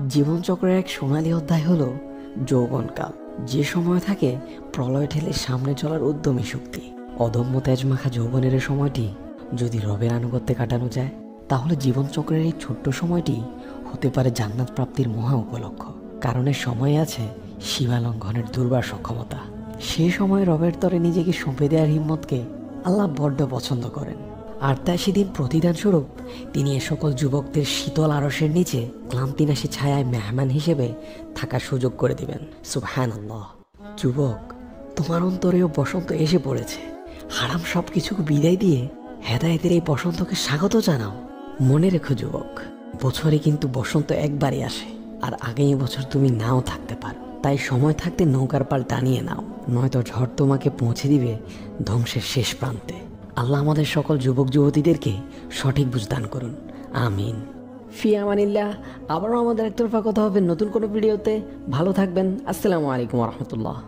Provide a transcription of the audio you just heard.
জীবনচক্রের এক সোনালী অধ্যায় হলো যৌবনকাল, যে সময় থাকে প্রলয় ঠেলে সামনে চলার উদ্যমী শক্তি। অদম্য তেজমাখা যৌবনের এই সময়টি যদি রবের আনুগত্যে কাটানো যায়, তাহলে জীবনচক্রের এই ছোট্ট সময়টি হতে পারে জান্নাত প্রাপ্তির মহা উপলক্ষ। কারণ এর সময়ে আছে সীমালঙ্ঘনের দুর্বার সক্ষমতা। সেই সময় রবের তরে নিজেকে সঁপে দেওয়ার হিম্মতকে আল্লাহ বড্ড পছন্দ করেন। আর তাই সেদিন প্রতিদান স্বরূপ তিনি এ সকল যুবকদের শীতল আরশের নিচে ক্লান্তিনাশী ছায়ায় মেহমান হিসেবে থাকার সুযোগ করে দিবেন। সুবহানাল্লাহ। যুবক, তোমার অন্তরেও বসন্ত এসে পড়েছে। হারাম সব কিছুকে বিদায় দিয়ে হেদায়েতের এই বসন্তকে স্বাগত জানাও। মনে রেখো যুবক, বছরে কিন্তু বসন্ত একবারই আসে, আর আগামী বছর তুমি নাও থাকতে পারো। তাই সময় থাকতে নৌকার পাল টানিয়ে নাও, নয়তো ঝড় তোমাকে পৌঁছে দিবে ধ্বংসের শেষ প্রান্তে। আল্লাহ আমাদের সকল যুবক যুবতীদেরকে সঠিক বুঝ দান করুন, আমিন। ফি আমানিল্লাহ। আবারও আমাদের একতরফা কথা হবে নতুন কোনো ভিডিওতে। ভালো থাকবেন। আসসালামু আলাইকুম রহমতুল্লাহ।